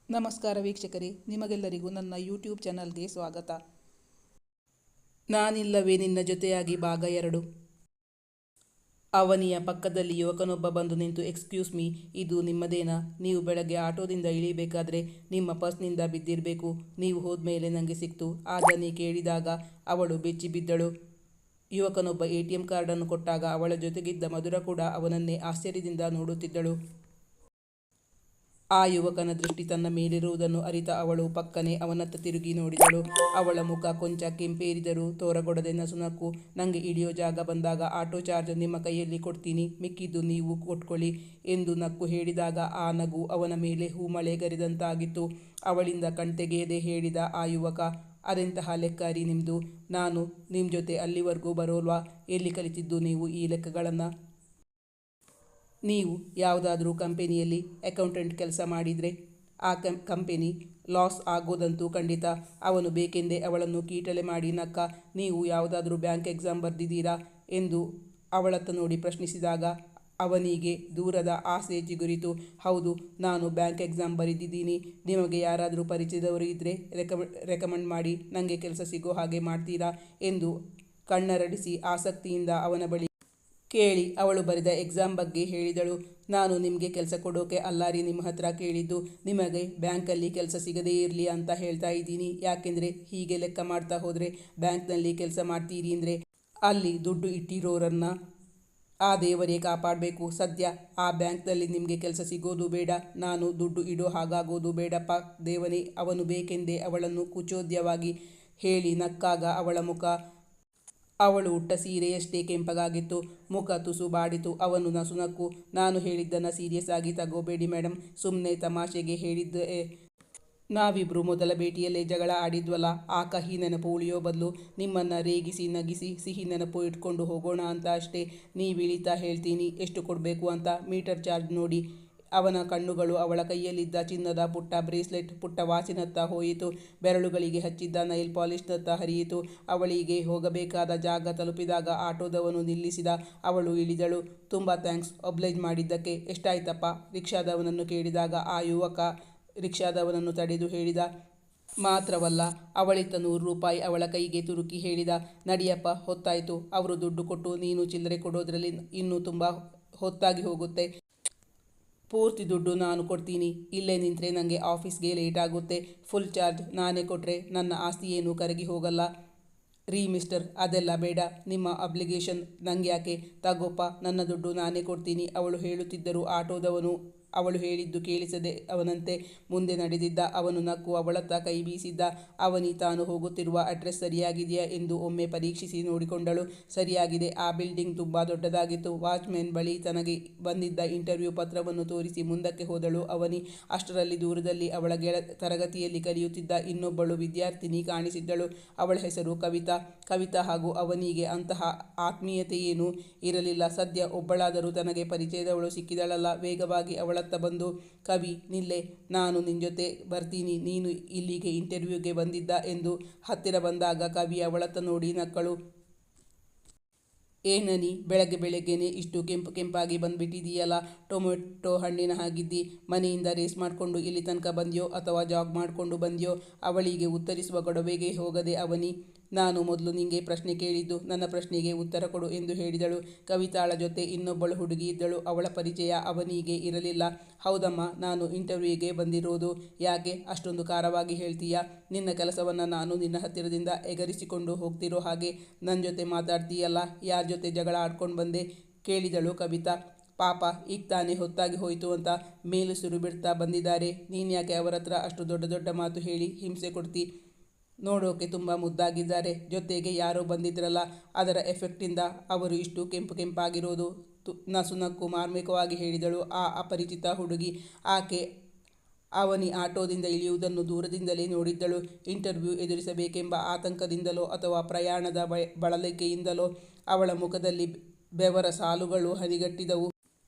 ನಮಸ್ಕಾರ ವೀಕ್ಷಕರೇ, ನಿಮಗೆಲ್ಲರಿಗೂ ನನ್ನ ಯೂಟ್ಯೂಬ್ ಚಾನಲ್ಗೆ ಸ್ವಾಗತ. ನಾನಿಲ್ಲವೇ ನಿನ್ನ ಜೊತೆಯಾಗಿ ಭಾಗ 2. ಅವನಿಯ ಪಕ್ಕದಲ್ಲಿ ಯುವಕನೊಬ್ಬ ಬಂದು ನಿಂತು, ಎಕ್ಸ್ಕ್ಯೂಸ್ ಮೀ, ಇದು ನಿಮ್ಮದೇನಾ? ನೀವು ಬೆಳಗ್ಗೆ ಆಟೋದಿಂದ ಇಳಿಬೇಕಾದ್ರೆ ನಿಮ್ಮ ಪರ್ಸ್ನಿಂದ ಬಿದ್ದಿರಬೇಕು. ನೀವು ಹೋದ್ಮೇಲೆ ನನಗೆ ಸಿಕ್ತು. ಆ ದನಿ ಕೇಳಿದಾಗ ಅವಳು ಬೆಚ್ಚಿ ಬಿದ್ದಳು. ಯುವಕನೊಬ್ಬ ATM ಕಾರ್ಡನ್ನು ಕೊಟ್ಟಾಗ ಅವಳ ಜೊತೆಗಿದ್ದ ಮಧುರ ಕೂಡ ಅವನನ್ನೇ ಆಶ್ಚರ್ಯದಿಂದ ನೋಡುತ್ತಿದ್ದಳು. ಆ ಯುವಕನ ದೃಷ್ಟಿ ತನ್ನ ಮೇಲಿರುವುದನ್ನು ಅರಿತ ಅವಳು ಪಕ್ಕನೆ ಅವನತ್ತ ತಿರುಗಿ ನೋಡಿದಳು. ಅವಳ ಮುಖ ಕೊಂಚ ಕೆಂಪೇರಿದರೂ ತೋರಗೊಡದೆ ನಸುನಕ್ಕು, ನಂಗೆ ಇಳಿಯೋ ಜಾಗ ಬಂದಾಗ ಆಟೋ ಚಾರ್ಜ್ ನಿಮ್ಮ ಕೈಯಲ್ಲಿ ಕೊಡ್ತೀನಿ, ಮಿಕ್ಕಿದ್ದು ನೀವು ಕೊಟ್ಕೊಳ್ಳಿ ಎಂದು ನಕ್ಕು ಹೇಳಿದಾಗ ಆ ನಗು ಅವನ ಮೇಲೆ ಹೂಮಳೆಗರೆದಂತಾಗಿತ್ತು. ಅವಳಿಂದ ಕಣ್ತೆಗೆಯದೆ ಹೇಳಿದ ಆ ಯುವಕ, ಅದೆಂತಹ ಲೆಕ್ಕ ರೀ ನಿಮ್ಮದು? ನಾನು ನಿಮ್ಮ ಜೊತೆ ಅಲ್ಲಿವರೆಗೂ ಬರೋಲ್ವಾ? ಎಲ್ಲಿ ಕಲಿತಿದ್ದು ನೀವು ಈ ಲೆಕ್ಕಗಳನ್ನು? ನೀವು ಯಾವುದಾದ್ರೂ ಕಂಪೆನಿಯಲ್ಲಿ ಅಕೌಂಟೆಂಟ್ ಕೆಲಸ ಮಾಡಿದರೆ ಆ ಕಂಪೆನಿ ಲಾಸ್ ಆಗೋದಂತೂ ಖಂಡಿತ. ಅವನು ಬೇಕೆಂದೇ ಅವಳನ್ನು ಕೀಟಲೆ ಮಾಡಿ ನಕ್ಕ. ನೀವು ಯಾವುದಾದ್ರೂ ಬ್ಯಾಂಕ್ ಎಕ್ಸಾಮ್ ಬರೆದಿದ್ದೀರಾ ಎಂದು ಅವಳತ್ತ ನೋಡಿ ಪ್ರಶ್ನಿಸಿದಾಗ ಅವನಿಗೆ ದೂರದ ಆಸೆ ಚಿಗುರಿತು. ಹೌದು, ನಾನು ಬ್ಯಾಂಕ್ ಎಕ್ಸಾಮ್ ಬರೆದಿದ್ದೀನಿ. ನಿಮಗೆ ಯಾರಾದರೂ ಪರಿಚಯದವರು ಇದ್ದರೆ ರೆಕಮೆಂಡ್ ಮಾಡಿ, ನನಗೆ ಕೆಲಸ ಸಿಗೋ ಹಾಗೆ ಮಾಡ್ತೀರಾ ಎಂದು ಕಣ್ಣರಳಿಸಿ ಆಸಕ್ತಿಯಿಂದ ಅವನ ಬಳಿ ಕೇಳಿ ಅವಳು ಬರೆದ ಎಕ್ಸಾಮ್ ಬಗ್ಗೆ ಹೇಳಿದಳು. ನಾನು ನಿಮಗೆ ಕೆಲಸ ಕೊಡೋಕೆ ಅಲ್ಲಾರಿ ನಿಮ್ಮ ಹತ್ರ ಕೇಳಿದ್ದು, ನಿಮಗೆ ಬ್ಯಾಂಕಲ್ಲಿ ಕೆಲಸ ಸಿಗದೇ ಇರಲಿ ಅಂತ ಹೇಳ್ತಾ ಇದ್ದೀನಿ. ಯಾಕೆಂದರೆ ಹೀಗೆ ಲೆಕ್ಕ ಮಾಡ್ತಾ ಹೋದರೆ ಬ್ಯಾಂಕ್ನಲ್ಲಿ ಕೆಲಸ ಮಾಡ್ತೀರಿ ಅಂದರೆ ಅಲ್ಲಿ ದುಡ್ಡು ಇಟ್ಟಿರೋರನ್ನು ಆ ದೇವರೇ ಕಾಪಾಡಬೇಕು. ಸದ್ಯ ಆ ಬ್ಯಾಂಕ್ನಲ್ಲಿ ನಿಮಗೆ ಕೆಲಸ ಸಿಗೋದು ಬೇಡ, ನಾನು ದುಡ್ಡು ಇಡೋ ಹಾಗಾಗೋದು ಬೇಡಪ್ಪ ದೇವನೇ. ಅವನು ಬೇಕೆಂದೇ ಅವಳನ್ನು ಕುಚೋದ್ಯವಾಗಿ ಹೇಳಿ ನಕ್ಕಾಗ ಅವಳ ಮುಖ, ಅವಳು ಉಟ್ಟ ಸೀರೆಯಷ್ಟೇ ಕೆಂಪಗಾಗಿತ್ತು. ಮುಖ ತುಸು ಬಾಡಿತು. ಅವನು ನಸುನಕ್ಕು, ನಾನು ಹೇಳಿದ್ದನ್ನು ಸೀರಿಯಸ್ ಆಗಿ ತಗೋಬೇಡಿ ಮೇಡಮ್, ಸುಮ್ಮನೆ ತಮಾಷೆಗೆ ಹೇಳಿದ್ದೆ. ನಾವಿಬ್ಬರು ಮೊದಲ ಭೇಟಿಯಲ್ಲೇ ಜಗಳ ಆಡಿದ್ವಲ್ಲ, ಆ ಕಹಿ ನೆನಪು ಉಳಿಯೋ ಬದಲು ನಿಮ್ಮನ್ನು ರೇಗಿಸಿ ನಗಿಸಿ ಸಿಹಿ ನೆನಪು ಇಟ್ಕೊಂಡು ಹೋಗೋಣ ಅಂತ ಅಷ್ಟೇ. ನೀವಿಳಿತಾ ಹೇಳ್ತೀನಿ ಎಷ್ಟು ಕೊಡಬೇಕು ಅಂತ. ಮೀಟರ್ ಚಾರ್ಜ್ ನೋಡಿ. ಅವನ ಕಣ್ಣುಗಳು ಅವಳ ಕೈಯಲ್ಲಿದ್ದ ಚಿನ್ನದ ಪುಟ್ಟ ಬ್ರೇಸ್ಲೆಟ್, ಪುಟ್ಟ ವಾಚಿನತ್ತ ಹೋಯಿತು. ಬೆರಳುಗಳಿಗೆ ಹಚ್ಚಿದ್ದ ನೈಲ್ ಪಾಲಿಷ್ನತ್ತ ಹರಿಯಿತು. ಅವಳಿಗೆ ಹೋಗಬೇಕಾದ ಜಾಗ ತಲುಪಿದಾಗ ಆಟೋದವನು ನಿಲ್ಲಿಸಿದ. ಅವಳು ಇಳಿದಳು. ತುಂಬ ಥ್ಯಾಂಕ್ಸ್ ಒಬ್ಲೈಜ್ ಮಾಡಿದ್ದಕ್ಕೆ. ಎಷ್ಟಾಯ್ತಪ್ಪ? ರಿಕ್ಷಾದವನನ್ನು ಕೇಳಿದಾಗ ಆ ಯುವಕ ರಿಕ್ಷಾದವನನ್ನು ತಡೆದು ಹೇಳಿದ. ಮಾತ್ರವಲ್ಲ, ಅವಳಿತ್ತ 100 ರೂಪಾಯಿ ಅವಳ ಕೈಗೆ ತುರುಕಿ ಹೇಳಿದ, ನಡಿಯಪ್ಪ ಹೊತ್ತಾಯಿತು. ಅವರು ದುಡ್ಡು ಕೊಟ್ಟು ನೀನು ಚಿಲ್ಲರೆ ಕೊಡೋದ್ರಲ್ಲಿ ಇನ್ನೂ ತುಂಬ ಹೊತ್ತಾಗಿ ಹೋಗುತ್ತೆ. ಪೂರ್ತಿ ದುಡ್ಡು ನಾನು ಕೊಡ್ತೀನಿ. ಇಲ್ಲೇ ನಿಂತರೆ ನನಗೆ ಆಫೀಸ್ಗೆ ಲೇಟ್ ಆಗುತ್ತೆ. ಫುಲ್ ಚಾರ್ಜ್ ನಾನೇ ಕೊಟ್ಟರೆ ನನ್ನ ಆಸ್ತಿ ಏನೂ ಕರಗಿ ಹೋಗಲ್ಲ ರೀ ಮಿಸ್ಟರ್. ಅದೆಲ್ಲ ಬೇಡ, ನಿಮ್ಮ ಅಬ್ಲಿಗೇಷನ್ ನಂಗೆ ಯಾಕೆ? ತಗೋಪ್ಪ, ನನ್ನ ದುಡ್ಡು ನಾನೇ ಕೊಡ್ತೀನಿ. ಅವಳು ಹೇಳುತ್ತಿದ್ದರೂ ಆಟೋದವನು ಅವಳು ಹೇಳಿದ್ದು ಕೇಳಿಸದೆ ಅವನಂತೆ ಮುಂದೆ ನಡೆದಿದ್ದ. ಅವನು ನಕ್ಕು ಅವಳತ್ತ ಕೈ ಬೀಸಿದ್ದ. ಅವನಿ ತಾನು ಹೋಗುತ್ತಿರುವ ಅಡ್ರೆಸ್ ಸರಿಯಾಗಿದೆಯಾ ಎಂದು ಒಮ್ಮೆ ಪರೀಕ್ಷಿಸಿ ನೋಡಿಕೊಂಡಳು. ಸರಿಯಾಗಿದೆ. ಆ ಬಿಲ್ಡಿಂಗ್ ತುಂಬ ದೊಡ್ಡದಾಗಿತ್ತು. ವಾಚ್ಮೆನ್ ಬಳಿ ತನಗೆ ಬಂದಿದ್ದ ಇಂಟರ್ವ್ಯೂ ಪತ್ರವನ್ನು ತೋರಿಸಿ ಮುಂದಕ್ಕೆ ಹೋದಳು ಅವನಿ. ಅಷ್ಟರಲ್ಲಿ ದೂರದಲ್ಲಿ ಅವಳ ತರಗತಿಯಲ್ಲಿ ಕಲಿಯುತ್ತಿದ್ದ ಇನ್ನೊಬ್ಬಳು ವಿದ್ಯಾರ್ಥಿನಿ ಕಾಣಿಸಿದ್ದಳು. ಅವಳ ಹೆಸರು ಕವಿತಾ. ಕವಿತಾ ಹಾಗೂ ಅವನಿಗೆ ಅಂತಹ ಆತ್ಮೀಯತೆಯೇನೂ ಇರಲಿಲ್ಲ. ಸದ್ಯ ಒಬ್ಬಳಾದರೂ ತನಗೆ ಪರಿಚಯದವಳು ಸಿಕ್ಕಿದಳಲ್ಲ. ವೇಗವಾಗಿ ಅವಳತ್ತ ಬಂದು, ಕವಿ ನಿಲ್ಲೆ, ನಾನು ನಿನ್ನ ಜೊತೆ ಬರ್ತೀನಿ. ನೀನು ಇಲ್ಲಿಗೆ ಇಂಟರ್ವ್ಯೂಗೆ ಬಂದಿದ್ದ ಎಂದು ಹತ್ತಿರ ಬಂದಾಗ ಕವಿ ಅವಳತ್ತ ನೋಡಿ ನಕ್ಕಳು. ಏನನಿ, ಬೆಳಗ್ಗೆ ಬೆಳಗ್ಗೆನೆ ಇಷ್ಟು ಕೆಂಪು ಕೆಂಪಾಗಿ ಬಂದುಬಿಟ್ಟಿದೆಯಲ್ಲ, ಟೊಮೆಟೊ ಹಣ್ಣಿನ ಹಾಗಿದ್ದಿ. ಮನೆಯಿಂದ ರೇಸ್ ಮಾಡಿಕೊಂಡು ಇಲ್ಲಿ ತನಕ ಬಂದ್ಯೋ ಅಥವಾ ಜಾಗ್ ಮಾಡಿಕೊಂಡು ಬಂದ್ಯೋ? ಅವಳಿಗೆ ಉತ್ತರಿಸುವ ಗೊಡವೆಗೆ ಹೋಗದೆ ಅವನಿ, ನಾನು ಮೊದಲು ನಿಂಗೆ ಪ್ರಶ್ನೆ ಕೇಳಿದ್ದು, ನನ್ನ ಪ್ರಶ್ನೆಗೆ ಉತ್ತರ ಕೊಡು ಎಂದು ಹೇಳಿದಳು. ಕವಿತಾಳ ಜೊತೆ ಇನ್ನೊಬ್ಬಳು ಹುಡುಗಿ ಇದ್ದಳು. ಅವಳ ಪರಿಚಯ ಅವನಿಗೆ ಇರಲಿಲ್ಲ. ಹೌದಮ್ಮ, ನಾನು ಇಂಟರ್ವ್ಯೂಗೆ ಬಂದಿರೋದು. ಯಾಕೆ ಅಷ್ಟೊಂದು ಖಾರವಾಗಿ ಹೇಳ್ತೀಯಾ? ನಿನ್ನ ಕೆಲಸವನ್ನು ನಾನು ನಿನ್ನ ಹತ್ತಿರದಿಂದ ಎಗರಿಸಿಕೊಂಡು ಹೋಗ್ತಿರೋ ಹಾಗೆ ನನ್ನ ಜೊತೆ ಮಾತಾಡ್ತೀಯಲ್ಲ. ಯಾರ ಜೊತೆ ಜಗಳ ಆಡ್ಕೊಂಡು ಬಂದೆ? ಕೇಳಿದಳು ಕವಿತಾ. ಪಾಪ, ಈಗ ತಾನೇ ಹೊತ್ತಾಗಿ ಹೋಯಿತು ಅಂತ ಮೇಲುಸಿರು ಬಿಡ್ತಾ ಬಂದಿದ್ದಾರೆ. ನೀನ್ಯಾಕೆ ಅವರ ಹತ್ರ ಅಷ್ಟು ದೊಡ್ಡ ದೊಡ್ಡ ಮಾತು ಹೇಳಿ ಹಿಂಸೆ ಕೊಡ್ತಿ? ನೋಡೋಕೆ ತುಂಬ ಮುದ್ದಾಗಿದ್ದಾರೆ. ಜೊತೆಗೆ ಯಾರೋ ಬಂದಿದ್ರಲ್ಲ, ಅದರ ಎಫೆಕ್ಟಿಂದ ಅವರು ಇಷ್ಟು ಕೆಂಪು ಕೆಂಪಾಗಿರೋದು. ನಸುನಕ್ಕು ಮಾರ್ಮಿಕವಾಗಿ ಹೇಳಿದಳು ಆ ಅಪರಿಚಿತ ಹುಡುಗಿ. ಆಕೆ ಅವನಿ ಆಟೋದಿಂದ ಇಳಿಯುವುದನ್ನು ದೂರದಿಂದಲೇ ನೋಡಿದ್ದಳು. ಇಂಟರ್ವ್ಯೂ ಎದುರಿಸಬೇಕೆಂಬ ಆತಂಕದಿಂದಲೋ ಅಥವಾ ಪ್ರಯಾಣದ ಬಳಲಿಕೆಯಿಂದಲೋ ಅವಳ ಮುಖದಲ್ಲಿ ಬೆವರ ಸಾಲುಗಳು ಹನಿಗಟ್ಟಿದವು.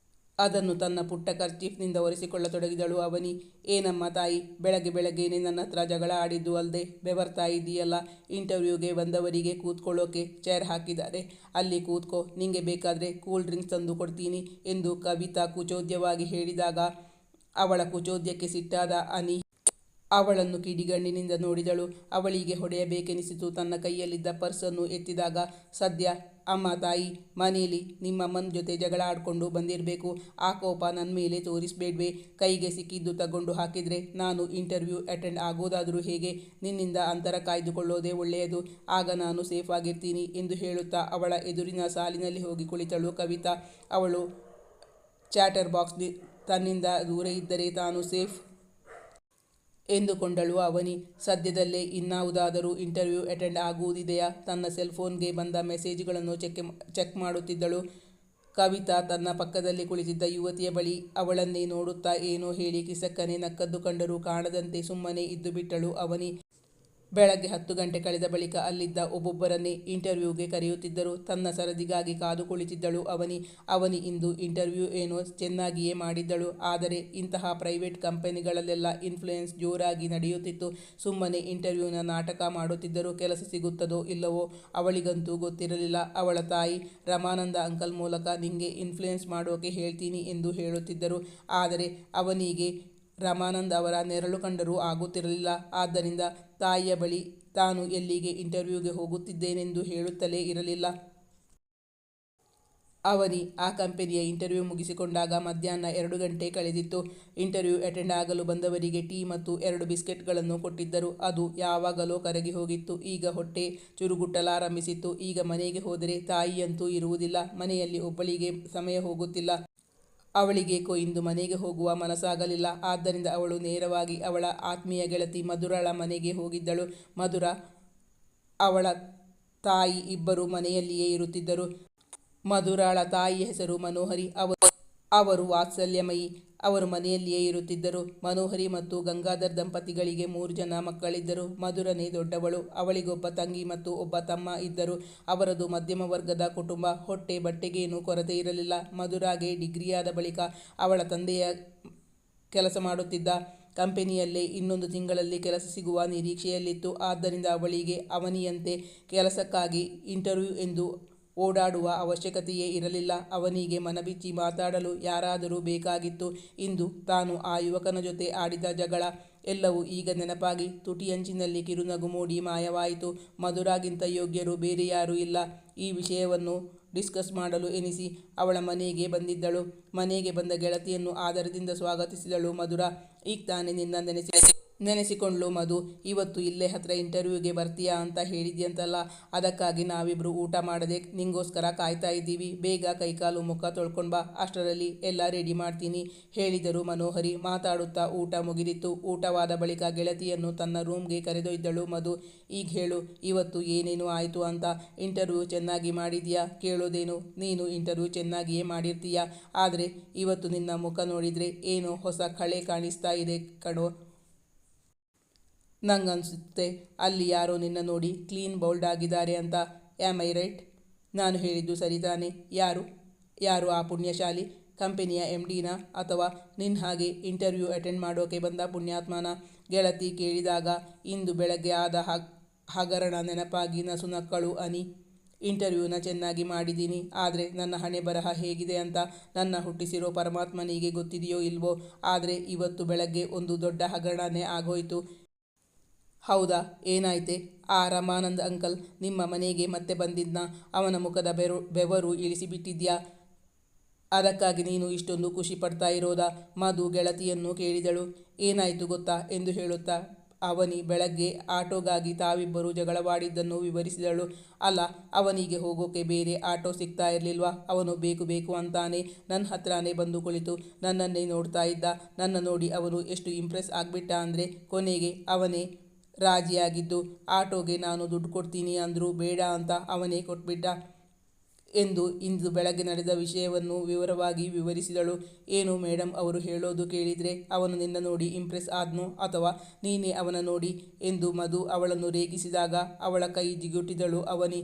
ಅದನ್ನು ತನ್ನ ಪುಟ್ಟ ಕರ್ಚೀಫ್ನಿಂದ ಒರೆಸಿಕೊಳ್ಳತೊಡಗಿದಳು ಅವನಿ. ಏನಮ್ಮ ತಾಯಿ, ಬೆಳಗ್ಗೆ ಬೆಳಗ್ಗೆನೆ ನನ್ನ ಹತ್ರ ಜಗಳ ಆಡಿದ್ದು ಅಲ್ಲದೆ ಬೆವರ್ತಾ ಇದ್ದೀಯಲ್ಲ. ಇಂಟರ್ವ್ಯೂಗೆ ಬಂದವರಿಗೆ ಕೂತ್ಕೊಳ್ಳೋಕೆ ಚೇರ್ ಹಾಕಿದ್ದಾರೆ, ಅಲ್ಲಿ ಕೂತ್ಕೋ. ನಿಂಗೆ ಬೇಕಾದರೆ ಕೂಲ್ ಡ್ರಿಂಕ್ಸ್ ತಂದು ಕೊಡ್ತೀನಿ ಎಂದು ಕವಿತಾ ಕುಚೋದ್ಯವಾಗಿ ಹೇಳಿದಾಗ ಅವಳ ಕುಚೋದ್ಯಕ್ಕೆ ಸಿಟ್ಟಾದ ಅನಿ ಅವಳನ್ನು ಕಿಡಿಗಣ್ಣಿನಿಂದ ನೋಡಿದಳು. ಅವಳಿಗೆ ಹೊಡೆಯಬೇಕೆನಿಸಿತು. ತನ್ನ ಕೈಯಲ್ಲಿದ್ದ ಪರ್ಸನ್ನು ಎತ್ತಿದಾಗ, ಸದ್ಯ ಅಮ್ಮ ತಾಯಿ, ಮನೇಲಿ ನಿಮ್ಮಮ್ಮನ ಜೊತೆ ಜಗಳ ಆಡ್ಕೊಂಡು ಬಂದಿರಬೇಕು. ಆ ಕೋಪ ನನ್ನ ಮೇಲೆ ತೋರಿಸ್ಬೇಡ್ವೆ. ಕೈಗೆ ಸಿಕ್ಕಿದ್ದು ತಗೊಂಡು ಹಾಕಿದ್ರೆ ನಾನು ಇಂಟರ್ವ್ಯೂ ಅಟೆಂಡ್ ಆಗೋದಾದರೂ ಹೇಗೆ? ನಿನ್ನಿಂದ ಅಂತರ ಕಾಯ್ದುಕೊಳ್ಳೋದೇ ಒಳ್ಳೆಯದು. ಆಗ ನಾನು ಸೇಫ್ ಆಗಿರ್ತೀನಿ ಎಂದು ಹೇಳುತ್ತಾ ಅವಳ ಎದುರಿನ ಸಾಲಿನಲ್ಲಿ ಹೋಗಿ ಕುಳಿತಳು ಕವಿತಾ. ಅವಳು ಚಾಟರ್ ಬಾಕ್ಸ್ ತನ್ನಿಂದ ದೂರ ಇದ್ದರೆ ತಾನು ಸೇಫ್ ಎಂದುಕೊಂಡಳು ಅವನಿ. ಸದ್ಯದಲ್ಲೇ ಇನ್ನಾವುದಾದರೂ ಇಂಟರ್ವ್ಯೂ ಅಟೆಂಡ್ ಆಗುವುದಿದೆಯಾ? ತನ್ನ ಸೆಲ್ಫೋನ್ಗೆ ಬಂದ ಮೆಸೇಜ್ಗಳನ್ನು ಚೆಕ್ ಮಾಡುತ್ತಿದ್ದಳು. ಕವಿತಾ ತನ್ನ ಪಕ್ಕದಲ್ಲಿ ಕುಳಿತಿದ್ದ ಯುವತಿಯ ಬಳಿ ಅವಳನ್ನೇ ನೋಡುತ್ತಾ ಏನೋ ಹೇಳಿ ಕಿಸಕ್ಕನೆ ನಕ್ಕದ್ದು ಕಂಡರೂ ಕಾಣದಂತೆ ಸುಮ್ಮನೆ ಇದ್ದು ಬಿಟ್ಟಳು ಅವನಿ. ಬೆಳಗ್ಗೆ 10 ಗಂಟೆ ಕಳೆದ ಬಳಿಕ ಅಲ್ಲಿದ್ದ ಒಬ್ಬೊಬ್ಬರನ್ನೇ ಇಂಟರ್ವ್ಯೂಗೆ ಕರೆಯುತ್ತಿದ್ದರು. ತನ್ನ ಸರದಿಗಾಗಿ ಕಾದು ಕುಳಿತಿದ್ದಳು ಅವನಿ ಇಂದು ಇಂಟರ್ವ್ಯೂ ಏನೋ ಚೆನ್ನಾಗಿಯೇ ಮಾಡಿದ್ದಳು. ಆದರೆ ಇಂತಹ ಪ್ರೈವೇಟ್ ಕಂಪನಿಗಳಲ್ಲೆಲ್ಲ ಇನ್ಫ್ಲೂಯೆನ್ಸ್ ಜೋರಾಗಿ ನಡೆಯುತ್ತಿತ್ತು. ಸುಮ್ಮನೆ ಇಂಟರ್ವ್ಯೂನ ನಾಟಕ ಮಾಡುತ್ತಿದ್ದರು. ಕೆಲಸ ಸಿಗುತ್ತದೋ ಇಲ್ಲವೋ ಅವಳಿಗಂತೂ ಗೊತ್ತಿರಲಿಲ್ಲ. ಅವಳ ತಾಯಿ ರಮಾನಂದ ಅಂಕಲ್ ಮೂಲಕ ನಿಂಗೆ ಇನ್ಫ್ಲೂಯೆನ್ಸ್ ಮಾಡೋಕೆ ಹೇಳ್ತೀನಿ ಎಂದು ಹೇಳುತ್ತಿದ್ದರು. ಆದರೆ ಅವನಿಗೆ ರಮಾನಂದ್ ಅವರ ನೆರಳು ಕಂಡರೂ ಆಗುತ್ತಿರಲಿಲ್ಲ. ಆದ್ದರಿಂದ ತಾಯಿಯ ಬಳಿ ತಾನು ಎಲ್ಲಿಗೆ ಇಂಟರ್ವ್ಯೂಗೆ ಹೋಗುತ್ತಿದ್ದೇನೆಂದು ಹೇಳುತ್ತಲೇ ಇರಲಿಲ್ಲ. ಅವನಿ ಆ ಕಂಪನಿಯ ಇಂಟರ್ವ್ಯೂ ಮುಗಿಸಿಕೊಂಡಾಗ ಮಧ್ಯಾಹ್ನ 2 ಗಂಟೆ ಕಳೆದಿತ್ತು. ಇಂಟರ್ವ್ಯೂ ಅಟೆಂಡ್ ಆಗಲು ಬಂದವರಿಗೆ ಟೀ ಮತ್ತು 2 ಬಿಸ್ಕೆಟ್ಗಳನ್ನು ಕೊಟ್ಟಿದ್ದರು. ಅದು ಯಾವಾಗಲೋ ಕರಗಿ ಹೋಗಿತ್ತು. ಈಗ ಹೊಟ್ಟೆ ಚುರುಗುಟ್ಟಲಾರಂಭಿಸಿತ್ತು. ಈಗ ಮನೆಗೆ ಹೋದರೆ ತಾಯಿಯಂತೂ ಇರುವುದಿಲ್ಲ. ಮನೆಯಲ್ಲಿ ಒಬ್ಬಳಿಗೆ ಸಮಯ ಹೋಗುತ್ತಿಲ್ಲ. ಅವಳಿಗೇಕೋ ಇಂದು ಮನೆಗೆ ಹೋಗುವ ಮನಸ್ಸಾಗಲಿಲ್ಲ. ಆದ್ದರಿಂದ ಅವಳು ನೇರವಾಗಿ ಅವಳ ಆತ್ಮೀಯ ಗೆಳತಿ ಮಧುರಳ ಮನೆಗೆ ಹೋಗಿದ್ದಳು. ಮಧುರ, ಅವಳ ತಾಯಿ ಇಬ್ಬರು ಮನೆಯಲ್ಲಿಯೇ ಇರುತ್ತಿದ್ದರು. ಮಧುರಳ ತಾಯಿಯ ಹೆಸರು ಮನೋಹರಿ. ಅವರು ವಾತ್ಸಲ್ಯಮಯಿ. ಅವರು ಮನೆಯಲ್ಲಿಯೇ ಇರುತ್ತಿದ್ದರು. ಮನೋಹರಿ ಮತ್ತು ಗಂಗಾಧರ್ ದಂಪತಿಗಳಿಗೆ 3 ಜನ ಮಕ್ಕಳಿದ್ದರು. ಮಧುರನೇ ದೊಡ್ಡವಳು. ಅವಳಿಗೊಬ್ಬ ತಂಗಿ ಮತ್ತು ಒಬ್ಬ ತಮ್ಮ ಇದ್ದರು. ಅವರದು ಮಧ್ಯಮ ವರ್ಗದ ಕುಟುಂಬ. ಹೊಟ್ಟೆ ಬಟ್ಟೆಗೇನೂ ಕೊರತೆ ಇರಲಿಲ್ಲ. ಮಧುರಾಗೆ ಡಿಗ್ರಿಯಾದ ಬಳಿಕ ಅವಳ ತಂದೆಯ ಕೆಲಸ ಮಾಡುತ್ತಿದ್ದ ಕಂಪನಿಯಲ್ಲೇ ಇನ್ನೊಂದು ತಿಂಗಳಲ್ಲಿ ಕೆಲಸ ಸಿಗುವ ನಿರೀಕ್ಷೆಯಲ್ಲಿತ್ತು. ಆದ್ದರಿಂದ ಅವಳಿಗೆ ಅವನಿಯಂತೆ ಕೆಲಸಕ್ಕಾಗಿ ಇಂಟರ್ವ್ಯೂ ಎಂದು ಓಡಾಡುವ ಅವಶ್ಯಕತೆಯೇ ಇರಲಿಲ್ಲ. ಅವನಿಗೆ ಮನಬಿಚ್ಚಿ ಮಾತಾಡಲು ಯಾರಾದರೂ ಬೇಕಾಗಿತ್ತು. ಇಂದು ತಾನು ಆ ಯುವಕನ ಜೊತೆ ಆಡಿದ ಜಗಳ ಎಲ್ಲವೂ ಈಗ ನೆನಪಾಗಿ ತುಟಿಯಂಚಿನಲ್ಲಿ ಕಿರುನಗು ಮೂಡಿ ಮಾಯವಾಯಿತು. ಮಧುರಾಗಿಂತ ಯೋಗ್ಯರು ಬೇರೆ ಯಾರೂ ಇಲ್ಲ. ಈ ವಿಷಯವನ್ನು ಡಿಸ್ಕಸ್ ಮಾಡಲು ಎನಿಸಿ ಅವಳ ಮನೆಗೆ ಬಂದಿದ್ದಳು. ಮನೆಗೆ ಬಂದ ಗೆಳತಿಯನ್ನು ಆದರದಿಂದ ಸ್ವಾಗತಿಸಿದಳು ಮಧುರ. ಈಗ ತಾನೇ ನಿನ್ನ ನೆನೆಸಿಕೊಂಡ್ಲು ಮಧು. ಇವತ್ತು ಇಲ್ಲೇ ಹತ್ರ ಇಂಟರ್ವ್ಯೂಗೆ ಬರ್ತೀಯಾ ಅಂತ ಹೇಳಿದ್ಯಂತಲ್ಲ, ಅದಕ್ಕಾಗಿ ನಾವಿಬ್ರು ಊಟ ಮಾಡದೆ ನಿಂಗೋಸ್ಕರ ಕಾಯ್ತಾ ಇದ್ದೀವಿ. ಬೇಗ ಕೈಕಾಲು ಮುಖ ತೊಳ್ಕೊಂಡು ಬಾ, ಅಷ್ಟರಲ್ಲಿ ಎಲ್ಲ ರೆಡಿ ಮಾಡ್ತೀನಿ ಹೇಳಿದರು ಮನೋಹರಿ. ಮಾತಾಡುತ್ತಾ ಊಟ ಮುಗಿದಿತ್ತು. ಊಟವಾದ ಬಳಿಕ ಗೆಳತಿಯನ್ನು ತನ್ನ ರೂಮ್ಗೆ ಕರೆದೊಯ್ದಳು ಮಧು. ಈಗ ಹೇಳು, ಇವತ್ತು ಏನೇನು ಆಯಿತು ಅಂತ. ಇಂಟರ್ವ್ಯೂ ಚೆನ್ನಾಗಿ ಮಾಡಿದ್ಯಾ? ಕೇಳೋದೇನು, ನೀನು ಇಂಟರ್ವ್ಯೂ ಚೆನ್ನಾಗಿಯೇ ಮಾಡಿರ್ತೀಯ. ಆದರೆ ಇವತ್ತು ನಿನ್ನ ಮುಖ ನೋಡಿದರೆ ಏನೋ ಹೊಸ ಕಳೆ ಕಾಣಿಸ್ತಾ ಇದೆ ಕಣೋ. ನಂಗನ್ಸುತ್ತೆ ಅಲ್ಲಿ ಯಾರೋ ನಿನ್ನ ನೋಡಿ ಕ್ಲೀನ್ ಬೌಲ್ಡ್ ಆಗಿದ್ದಾರೆ ಅಂತ. Am I right? ನಾನು ಹೇಳಿದ್ದು ಸರಿತಾನೆ? ಯಾರು ಆ ಪುಣ್ಯಶಾಲಿ? ಕಂಪನಿಯ MDನ ಅಥವಾ ನಿನ್ನ ಹಾಗೆ ಇಂಟರ್ವ್ಯೂ ಅಟೆಂಡ್ ಮಾಡೋಕೆ ಬಂದ ಪುಣ್ಯಾತ್ಮನ? ಗೆಳತಿ ಕೇಳಿದಾಗ ಇಂದು ಬೆಳಗ್ಗೆ ಆದ ಹಗರಣ ನೆನಪಾಗಿ ನಸುನಕ್ಕಳು ಅನಿ. ಇಂಟರ್ವ್ಯೂನ ಚೆನ್ನಾಗಿ ಮಾಡಿದ್ದೀನಿ. ಆದರೆ ನನ್ನ ಹಣೆ ಬರಹ ಹೇಗಿದೆ ಅಂತ ನನ್ನ ಹುಟ್ಟಿಸಿರೋ ಪರಮಾತ್ಮನಿಗೆ ಗೊತ್ತಿದೆಯೋ ಇಲ್ವೋ. ಆದರೆ ಇವತ್ತು ಬೆಳಗ್ಗೆ ಒಂದು ದೊಡ್ಡ ಹಗರಣನೇ ಆಗೋಯ್ತು. ಹೌದಾ? ಏನಾಯ್ತೆ? ಆ ರಮಾನಂದ್ ಅಂಕಲ್ ನಿಮ್ಮ ಮನೆಗೆ ಮತ್ತೆ ಬಂದಿದ್ನ? ಅವನ ಮುಖದ ಬೆವರು ಇಳಿಸಿಬಿಟ್ಟಿದ್ಯಾ? ಅದಕ್ಕಾಗಿ ನೀನು ಇಷ್ಟೊಂದು ಖುಷಿ ಪಡ್ತಾ ಇರೋದಾ? ಮಧು ಗೆಳತಿಯನ್ನು ಕೇಳಿದಳು. ಏನಾಯಿತು ಗೊತ್ತಾ ಎಂದು ಹೇಳುತ್ತಾ ಅವನಿ ಬೆಳಗ್ಗೆ ಆಟೋಗಾಗಿ ತಾವಿಬ್ಬರು ಜಗಳವಾಡಿದ್ದನ್ನು ವಿವರಿಸಿದಳು. ಅಲ್ಲ, ಅವನಿಗೆ ಹೋಗೋಕೆ ಬೇರೆ ಆಟೋ ಸಿಗ್ತಾ ಇರಲಿಲ್ವಾ? ಅವನು ಬೇಕು ಅಂತಾನೆ ನನ್ನ ಹತ್ರನೇ ಬಂದು ಕುಳಿತು ನನ್ನನ್ನೇ ನೋಡ್ತಾ ಇದ್ದ. ನನ್ನ ನೋಡಿ ಅವನು ಎಷ್ಟು ಇಂಪ್ರೆಸ್ ಆಗಿಬಿಟ್ಟ ಅಂದರೆ ಕೊನೆಗೆ ಅವನೇ ರಾಜಿಯಾಗಿದ್ದು. ಆಟೋಗೆ ನಾನು ದುಡ್ಡು ಕೊಡ್ತೀನಿ ಅಂದರೂ ಬೇಡ ಅಂತ ಅವನೇ ಕೊಟ್ಬಿಟ್ಟ ಎಂದು ಇಂದು ಬೆಳಗ್ಗೆ ನಡೆದ ವಿಷಯವನ್ನು ವಿವರವಾಗಿ ವಿವರಿಸಿದಳು. ಏನು ಮೇಡಮ್ ಅವರು ಹೇಳೋದು ಕೇಳಿದರೆ ಅವನು ನಿನ್ನ ನೋಡಿ ಇಂಪ್ರೆಸ್ ಆದ್ನೋ ಅಥವಾ ನೀನೇ ಅವನ ನೋಡಿ ಎಂದು ಮಧು ಅವಳನ್ನು ರೇಗಿಸಿದಾಗ ಅವಳ ಕೈ ಜಿಗುಟಿದಳು ಅವನಿ.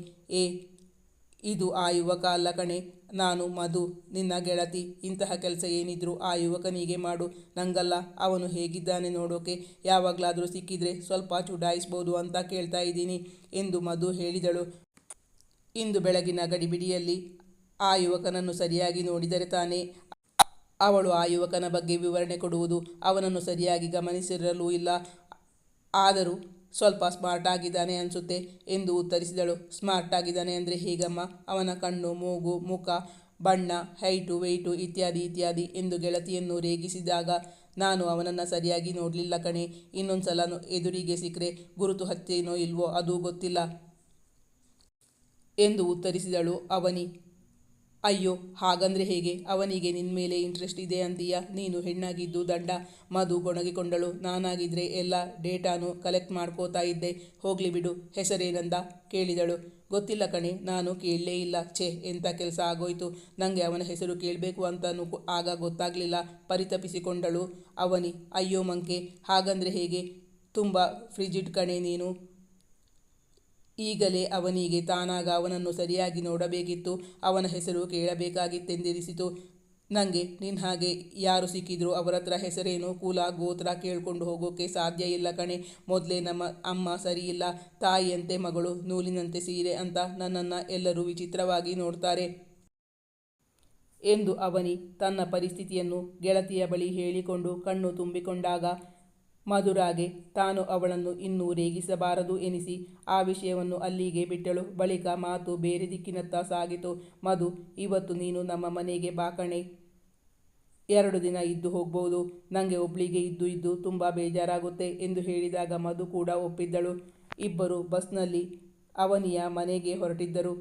ಇದು ಆ ಯುವಕ ಅಲ್ಲ ಕಣೆ, ನಾನು ಮಧು, ನಿನ್ನ ಗೆಳತಿ. ಇಂತಹ ಕೆಲಸ ಏನಿದ್ರು ಆ ಯುವಕನಿಗೆ ಮಾಡು, ನಂಗಲ್ಲ. ಅವನು ಹೇಗಿದ್ದಾನೆ ನೋಡೋಕೆ? ಯಾವಾಗಲಾದರೂ ಸಿಕ್ಕಿದ್ರೆ ಸ್ವಲ್ಪ ಚುಡಾಯಿಸ್ಬೋದು ಅಂತ ಕೇಳ್ತಾ ಇದ್ದೀನಿ ಎಂದು ಮಧು ಹೇಳಿದಳು. ಇಂದು ಬೆಳಗಿನ ಗಡಿಬಿಡಿಯಲ್ಲಿ ಆ ಯುವಕನನ್ನು ಸರಿಯಾಗಿ ನೋಡಿದರೆ ತಾನೇ ಅವಳು ಆ ಯುವಕನ ಬಗ್ಗೆ ವಿವರಣೆ ಕೊಡುವುದು. ಅವನನ್ನು ಸರಿಯಾಗಿ ಗಮನಿಸಿರಲೂ ಇಲ್ಲ. ಆದರೂ ಸ್ವಲ್ಪ ಸ್ಮಾರ್ಟ್ ಆಗಿದ್ದಾನೆ ಅನಿಸುತ್ತೆ ಎಂದು ಉತ್ತರಿಸಿದಳು. ಸ್ಮಾರ್ಟ್ ಆಗಿದ್ದಾನೆ ಅಂದರೆ ಹೇಗಮ್ಮ? ಅವನ ಕಣ್ಣು, ಮೂಗು, ಮುಖ, ಬಣ್ಣ, ಹೈಟು, ವೆಯ್ಟು ಇತ್ಯಾದಿ ಇತ್ಯಾದಿ ಎಂದು ಗೆಳತಿಯನ್ನು ರೇಗಿಸಿದಾಗ, ನಾನು ಅವನನ್ನು ಸರಿಯಾಗಿ ನೋಡಲಿಲ್ಲ ಕಣೆ. ಇನ್ನೊಂದು ಸಲ ಎದುರಿಗೆ ಸಿಕ್ಕರೆ ಗುರುತು ಹತ್ತೇನೋ ಇಲ್ವೋ ಅದೂ ಗೊತ್ತಿಲ್ಲ ಎಂದು ಉತ್ತರಿಸಿದಳು ಅವನಿ. ಅಯ್ಯೋ, ಹಾಗಂದ್ರೆ ಹೇಗೆ? ಅವನಿಗೆ ನಿನ್ಮೇಲೆ ಇಂಟ್ರೆಸ್ಟ್ ಇದೆ ಅಂತೀಯ? ನೀನು ಹೆಣ್ಣಾಗಿದ್ದು ದಂಡ. ಮಧು ಗೊಣಗಿಕೊಂಡಳು. ನಾನಾಗಿದ್ರೆ ಎಲ್ಲ ಡೇಟಾನು ಕಲೆಕ್ಟ್ ಮಾಡ್ಕೋತಾ ಇದ್ದೆ. ಹೋಗ್ಲಿ ಬಿಡು. ಹೆಸರೇನಂದ ಕೇಳಿದಳು. ಗೊತ್ತಿಲ್ಲ ಕಣೆ, ನಾನು ಕೇಳಲೇ ಇಲ್ಲ. ಛೇ, ಎಂಥ ಕೆಲಸ ಆಗೋಯ್ತು. ನನಗೆ ಅವನ ಹೆಸರು ಕೇಳಬೇಕು ಅಂತನೂ ಆಗ ಗೊತ್ತಾಗಲಿಲ್ಲ ಪರಿತಪಿಸಿಕೊಂಡಳು ಅವನಿ. ಅಯ್ಯೋ ಮಂಕೆ, ಹಾಗಂದ್ರೆ ಹೇಗೆ? ತುಂಬ ಫ್ರಿಜಿಡ್ ಕಣೆ ನೀನು. ಈಗಲೇ ಅವನಿಗೆ ತಾನಾಗ ಅವನನ್ನು ಸರಿಯಾಗಿ ನೋಡಬೇಕಿತ್ತು. ಅವನ ಹೆಸರು ಕೇಳಬೇಕಾಗಿತ್ತೆಂದೆನಿಸಿತು ನನಗೆ. ನಿನ್ನ ಹಾಗೆ ಯಾರು ಸಿಕ್ಕಿದ್ರು ಅವರ ಹತ್ರ ಹೆಸರೇನು, ಕುಲ, ಗೋತ್ರ ಕೇಳ್ಕೊಂಡು ಹೋಗೋಕ್ಕೆ ಸಾಧ್ಯ ಇಲ್ಲ ಕಣೆ. ಮೊದಲೇ ನಮ್ಮ ಅಮ್ಮ ಸರಿಯಿಲ್ಲ. ತಾಯಿಯಂತೆ ಮಗಳು, ನೂಲಿನಂತೆ ಸೀರೆ ಅಂತ ನನ್ನನ್ನು ಎಲ್ಲರೂ ವಿಚಿತ್ರವಾಗಿ ನೋಡ್ತಾರೆ ಎಂದು ಅವನಿ ತನ್ನ ಪರಿಸ್ಥಿತಿಯನ್ನು ಗೆಳತಿಯ ಬಳಿ ಹೇಳಿಕೊಂಡು ಕಣ್ಣು ತುಂಬಿಕೊಂಡಾಗ, ಮಧುರಾಗೆ ತಾನು ಅವಳನ್ನು ಇನ್ನೂ ರೇಗಿಸಬಾರದು ಎನಿಸಿ ಆ ವಿಷಯವನ್ನು ಅಲ್ಲಿಗೆ ಬಿಟ್ಟಳು. ಬಳಿಕ ಮಾತು ಬೇರೆ ದಿಕ್ಕಿನತ್ತ ಸಾಗಿತು. ಮಧು, ಇವತ್ತು ನೀನು ನಮ್ಮ ಮನೆಗೆ ಬಾ ಕಣೆ. 2 ದಿನ ಇದ್ದು ಹೋಗ್ಬೋದು. ನನಗೆ ಒಬ್ಳಿಗೆ ಇದ್ದು ಇದ್ದು ತುಂಬ ಬೇಜಾರಾಗುತ್ತೆ ಎಂದು ಹೇಳಿದಾಗ ಮಧು ಕೂಡ ಒಪ್ಪಿದ್ದಳು. ಇಬ್ಬರು ಬಸ್ನಲ್ಲಿ ಅವನಿಯ ಮನೆಗೆ ಹೊರಟಿದ್ದರು.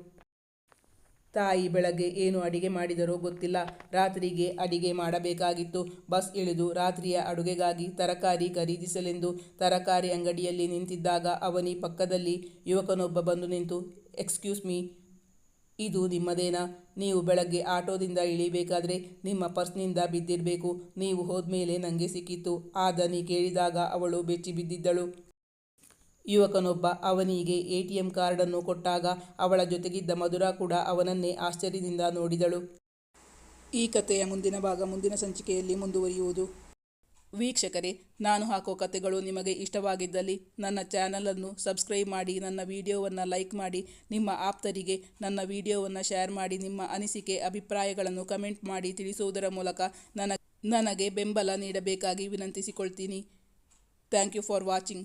ತಾಯಿ ಬೆಳಗ್ಗೆ ಏನು ಅಡಿಗೆ ಮಾಡಿದರೋ ಗೊತ್ತಿಲ್ಲ. ರಾತ್ರಿಗೆ ಅಡಿಗೆ ಮಾಡಬೇಕಾಗಿತ್ತು. ಬಸ್ ಇಳಿದು ರಾತ್ರಿಯ ಅಡುಗೆಗಾಗಿ ತರಕಾರಿ ಖರೀದಿಸಲೆಂದು ತರಕಾರಿ ಅಂಗಡಿಯಲ್ಲಿ ನಿಂತಿದ್ದಾಗ ಅವನಿ ಪಕ್ಕದಲ್ಲಿ ಯುವಕನೊಬ್ಬ ಬಂದು ನಿಂತು, ಎಕ್ಸ್ಕ್ಯೂಸ್ ಮೀ, ಇದು ನಿಮ್ಮದೇನಾ? ನೀವು ಬೆಳಗ್ಗೆ ಆಟೋದಿಂದ ಇಳಿಬೇಕಾದ್ರೆ ನಿಮ್ಮ ಪರ್ಸ್ನಿಂದ ಬಿದ್ದಿರಬೇಕು. ನೀವು ಹೋದ್ಮೇಲೆ ನನಗೆ ಸಿಕ್ಕಿತ್ತು. ಆ ದನಿ ಕೇಳಿದಾಗ ಅವಳು ಬೆಚ್ಚಿ ಬಿದ್ದಿದ್ದಳು. ಯುವಕನೊಬ್ಬ ಅವನಿಗೆ ATM ಕಾರ್ಡನ್ನು ಕೊಟ್ಟಾಗ ಅವಳ ಜೊತೆಗಿದ್ದ ಮಧುರಾ ಕೂಡ ಅವನನ್ನೇ ಆಶ್ಚರ್ಯದಿಂದ ನೋಡಿದಳು. ಈ ಕಥೆಯ ಮುಂದಿನ ಭಾಗ ಮುಂದಿನ ಸಂಚಿಕೆಯಲ್ಲಿ ಮುಂದುವರಿಯುವುದು. ವೀಕ್ಷಕರೇ, ನಾನು ಹಾಕೋ ಕಥೆಗಳು ನಿಮಗೆ ಇಷ್ಟವಾಗಿದ್ದಲ್ಲಿ ನನ್ನ ಚಾನಲನ್ನು ಸಬ್ಸ್ಕ್ರೈಬ್ ಮಾಡಿ, ನನ್ನ ವಿಡಿಯೋವನ್ನು ಲೈಕ್ ಮಾಡಿ, ನಿಮ್ಮ ಆಪ್ತರಿಗೆ ನನ್ನ ವಿಡಿಯೋವನ್ನು ಶೇರ್ ಮಾಡಿ, ನಿಮ್ಮ ಅನಿಸಿಕೆ ಅಭಿಪ್ರಾಯಗಳನ್ನು ಕಮೆಂಟ್ ಮಾಡಿ ತಿಳಿಸುವುದರ ಮೂಲಕ ನನಗೆ ಬೆಂಬಲ ನೀಡಬೇಕಾಗಿ ವಿನಂತಿಸಿಕೊಳ್ತೀನಿ. Thank you for watching.